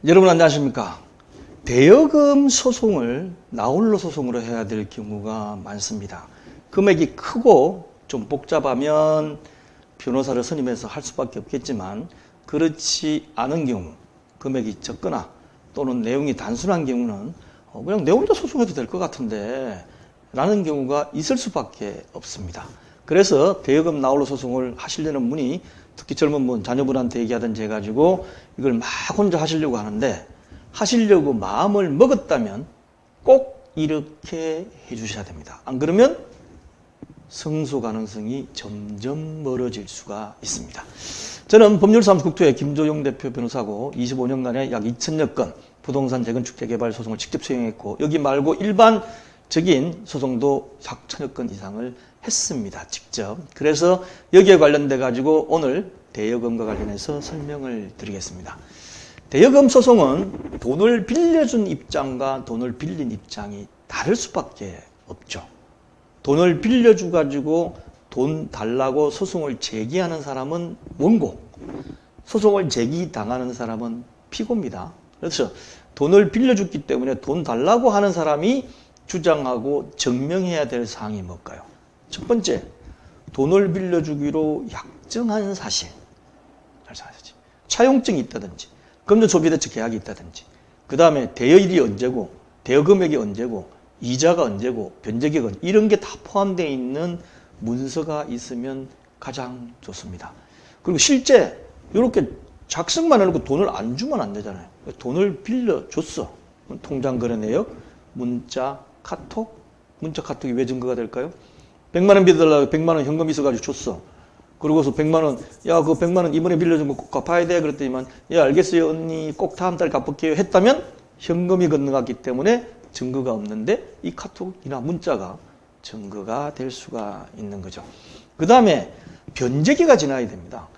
여러분 안녕하십니까? 대여금 소송을 나홀로 소송으로 해야 될 경우가 많습니다. 금액이 크고 좀 복잡하면 변호사를 선임해서 할 수밖에 없겠지만 그렇지 않은 경우, 금액이 적거나 또는 내용이 단순한 경우는 그냥 내 혼자 소송해도 될 것 같은데 라는 경우가 있을 수밖에 없습니다. 그래서 대여금 나홀로 소송을 하시려는 분이 특히 젊은 분, 자녀분한테 얘기하든지 해가지고 이걸 막 혼자 하시려고 하는데 하시려고 마음을 먹었다면 꼭 이렇게 해주셔야 됩니다. 안 그러면 승소 가능성이 점점 멀어질 수가 있습니다. 저는 법률사무소 국토의 김조용 대표 변호사고 25년간의 약 2000여 건 부동산 재건축 재개발 소송을 직접 수행했고 여기 말고 일반적인 소송도 약 1000여 건 이상을 했습니다. 직접. 그래서 여기에 관련돼 가지고 오늘 대여금과 관련해서 설명을 드리겠습니다. 대여금 소송은 돈을 빌려준 입장과 돈을 빌린 입장이 다를 수밖에 없죠. 돈을 빌려줘 가지고 돈 달라고 소송을 제기하는 사람은 원고, 소송을 제기당하는 사람은 피고입니다. 그래서 돈을 빌려줬기 때문에 돈 달라고 하는 사람이 주장하고 증명해야 될 사항이 뭘까요? 첫 번째, 돈을 빌려주기로 약정한 사실. 차용증이 있다든지, 금전소비대책 계약이 있다든지, 그 다음에 대여일이 언제고, 대여금액이 언제고, 이자가 언제고, 변제기가 언제고, 이런 게 다 포함되어 있는 문서가 있으면 가장 좋습니다. 그리고 실제 이렇게 작성만 해놓고 돈을 안 주면 안 되잖아요. 돈을 빌려줬어. 통장 거래 내역, 문자, 카톡. 문자, 카톡이 왜 증거가 될까요? 100만 원 빌려달라고 100만 원 현금 있어가지고 줬어. 그러고서 100만 원, 야, 그 100만 원 이번에 빌려준 거 꼭 갚아야 돼. 그랬더니만, 예, 알겠어요, 언니. 꼭 다음 달 갚을게요. 했다면 현금이 건너갔기 때문에 증거가 없는데 이 카톡이나 문자가 증거가 될 수가 있는 거죠. 그 다음에 변제기가 지나야 됩니다.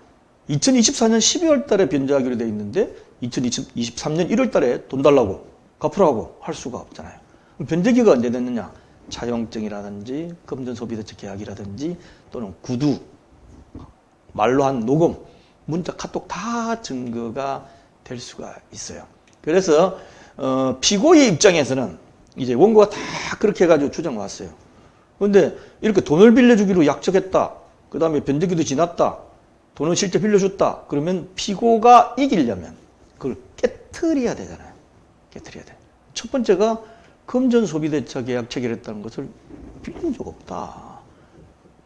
2024년 12월 달에 변제하기로 되어 있는데 2023년 1월 달에 돈 달라고 갚으라고 할 수가 없잖아요. 변제기가 언제 됐느냐? 차용증이라든지 금전소비대책 계약이라든지 또는 구두, 말로 한 녹음, 문자, 카톡 다 증거가 될 수가 있어요. 그래서 피고의 입장에서는 이제 원고가 다 그렇게 해가지고 주장 왔어요. 그런데 이렇게 돈을 빌려주기로 약속했다. 그 다음에 변제기도 지났다. 돈을 실제 빌려줬다. 그러면 피고가 이기려면 그걸 깨트려야 되잖아요. 깨트려야 돼. 첫 번째가 금전소비대책 계약 체결했다는 것을 빌린 적 없다.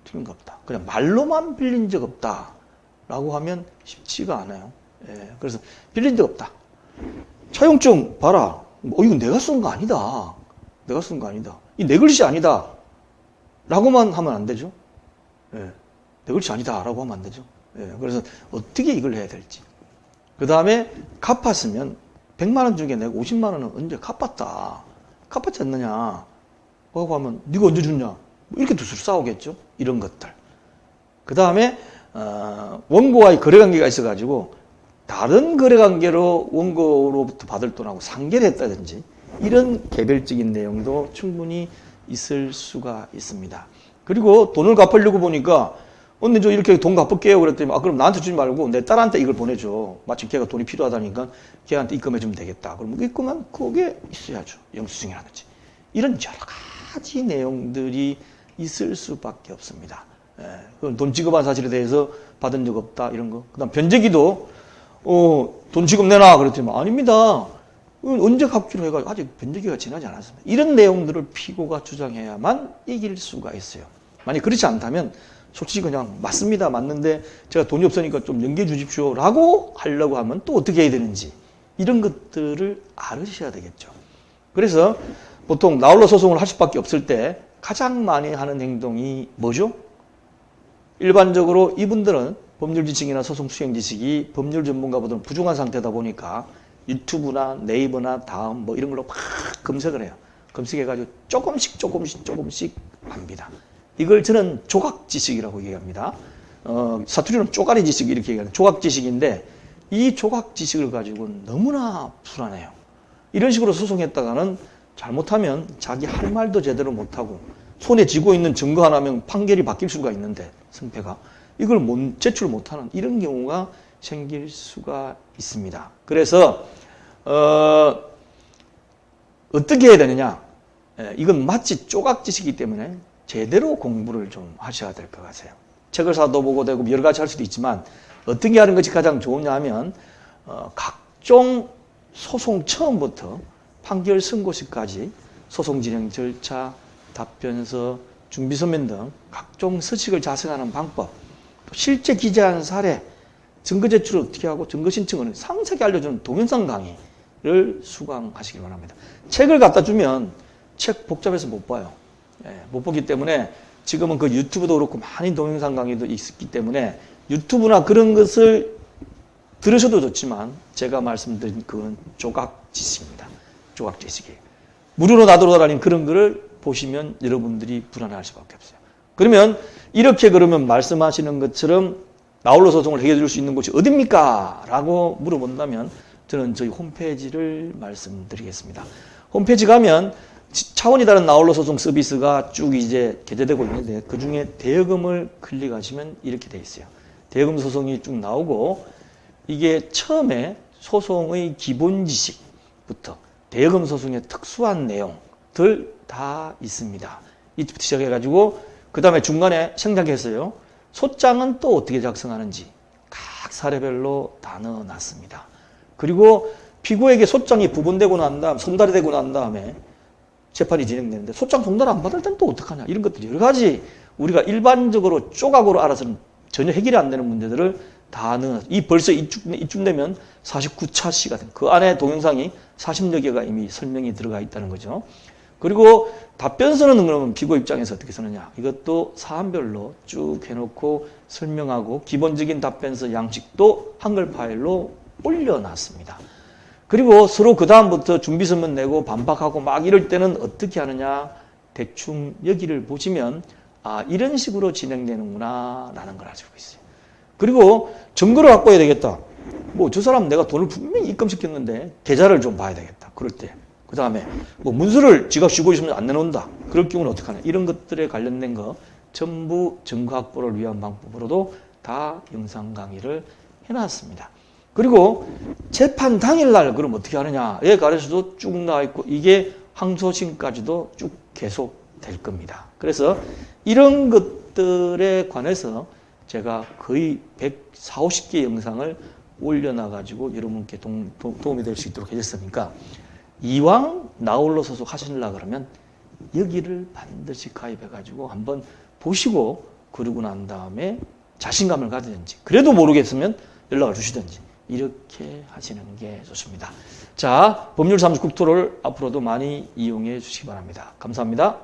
틀린 거 없다. 그냥 말로만 빌린 적 없다. 라고 하면 쉽지가 않아요. 예, 그래서 빌린 적 없다. 차용증 봐라. 이거 내가 쓴 거 아니다. 내가 쓴 거 아니다. 이 내 글씨 아니다. 라고만 하면 안 되죠. 예, 내 글씨 아니다. 라고 하면 안 되죠. 예, 그래서 어떻게 이걸 해야 될지. 그 다음에 갚았으면 100만 원 중에 내가 50만 원은 언제 갚았다. 갚았지 않느냐. 라고 하면 네가 언제 줬냐. 이렇게 두술 싸우겠죠. 이런 것들. 그 다음에 원고와의 거래관계가 있어가지고 다른 거래관계로 원고로부터 받을 돈하고 상계를 했다든지 이런 개별적인 내용도 충분히 있을 수가 있습니다. 그리고 돈을 갚으려고 보니까 언니 저 이렇게 돈 갚을게요. 그랬더니 그럼 나한테 주지 말고 내 딸한테 이걸 보내줘. 마침 걔가 돈이 필요하다니까 걔한테 입금해주면 되겠다. 그럼 입금한 그게 있어야죠. 영수증이라든지. 이런 여러 가지 내용들이 있을 수밖에 없습니다. 예, 돈 지급한 사실에 대해서 받은 적 없다. 이런 거. 그 다음 변제기도 돈 지급 내놔. 그랬더니 아닙니다. 언제 갚기로 해가지고 아직 변제기가 지나지 않았습니다. 이런 내용들을 피고가 주장해야만 이길 수가 있어요. 만약 그렇지 않다면 솔직히 그냥 맞습니다. 맞는데 제가 돈이 없으니까 좀 연기해 주십시오. 라고 하려고 하면 또 어떻게 해야 되는지 이런 것들을 알으셔야 되겠죠. 그래서 보통 나홀로 소송을 할 수밖에 없을 때 가장 많이 하는 행동이 뭐죠? 일반적으로 이분들은 법률 지식이나 소송 수행 지식이 법률 전문가보다는 부족한 상태다 보니까 유튜브나 네이버나 다음 뭐 이런 걸로 막 검색을 해요. 검색해가지고 조금씩 합니다. 이걸 저는 조각 지식이라고 얘기합니다. 사투리는 쪼가리 지식 이렇게 얘기하는 조각 지식인데 이 조각 지식을 가지고는 너무나 불안해요. 이런 식으로 소송했다가는 잘못하면 자기 할 말도 제대로 못하고 손에 쥐고 있는 증거 하나면 판결이 바뀔 수가 있는데 승패가 이걸 제출 못하는 이런 경우가 생길 수가 있습니다. 그래서 어떻게 해야 되느냐? 이건 마치 조각지식이기 때문에 제대로 공부를 좀 하셔야 될 것 같아요. 책을 사도 보고 되고 여러 가지 할 수도 있지만 어떻게 하는 것이 가장 좋으냐 하면 각종 소송 처음부터 판결 선고시까지 소송 진행 절차, 답변서, 준비서면 등 각종 서식을 작성하는 방법, 또 실제 기재한 사례, 증거 제출을 어떻게 하고 증거 신청을 상세하게 알려주는 동영상 강의를 수강하시기 바랍니다. 책을 갖다 주면 책 복잡해서 못 봐요. 못 보기 때문에 지금은 그 유튜브도 그렇고 많은 동영상 강의도 있기 때문에 유튜브나 그런 것을 들으셔도 좋지만 제가 말씀드린 그건 조각 지식입니다. 조각 지식이에요. 무료로 나돌아다니는 그런 거를 보시면 여러분들이 불안할 수밖에 없어요. 그러면 이렇게 그러면 말씀하시는 것처럼 나홀로 소송을 해결해 줄 수 있는 곳이 어딥니까? 라고 물어본다면 저는 저희 홈페이지를 말씀드리겠습니다. 홈페이지 가면 차원이 다른 나홀로 소송 서비스가 쭉 이제 게재되고 있는데 그 중에 대여금을 클릭하시면 이렇게 돼 있어요. 대여금 소송이 쭉 나오고 이게 처음에 소송의 기본 지식부터 대여금 소송의 특수한 내용들 다 있습니다. 이부터 시작해가지고 그 다음에 중간에 생략했어요. 소장은 또 어떻게 작성하는지 각 사례별로 다 넣어놨습니다. 그리고 피고에게 소장이 부본되고 난 다음 송달이 되고 난 다음에 재판이 진행되는데 소장 송달 안 받을 땐 또 어떡하냐 이런 것들 여러 가지 우리가 일반적으로 조각으로 알아서는 전혀 해결이 안 되는 문제들을 다 넣어놨어요. 벌써 이쯤 되면 49차 시가 된 그 안에 동영상이 40여 개가 이미 설명이 들어가 있다는 거죠. 그리고 답변서는 그러면 피고 입장에서 어떻게 쓰느냐. 이것도 사안별로 쭉 해놓고 설명하고 기본적인 답변서 양식도 한글 파일로 올려놨습니다. 그리고 서로 그 다음부터 준비서면 내고 반박하고 막 이럴 때는 어떻게 하느냐. 대충 여기를 보시면 이런 식으로 진행되는구나 라는 걸 알고 있어요. 그리고 증거를 갖고 해야 되겠다. 뭐 저 사람 내가 돈을 분명히 입금시켰는데 계좌를 좀 봐야 되겠다. 그럴 때. 그 다음에 뭐 문서를 지가 쥐고 있으면 안 내놓는다. 그럴 경우는 어떻게 하냐. 이런 것들에 관련된 거 전부 증거 확보를 위한 방법으로도 다 영상 강의를 해놨습니다. 그리고 재판 당일날 그럼 어떻게 하느냐에 관해서도 쭉 나와 있고 이게 항소심까지도 쭉 계속될 겁니다. 그래서 이런 것들에 관해서 제가 거의 140, 50개 영상을 올려놔가지고 여러분께 도움이 될 수 있도록 해줬으니까 이왕 나홀로 소속 하시려고 그러면 여기를 반드시 가입해가지고 한번 보시고 그러고 난 다음에 자신감을 가지든지 그래도 모르겠으면 연락을 주시든지 이렇게 하시는 게 좋습니다. 자, 법률 39토를 앞으로도 많이 이용해 주시기 바랍니다. 감사합니다.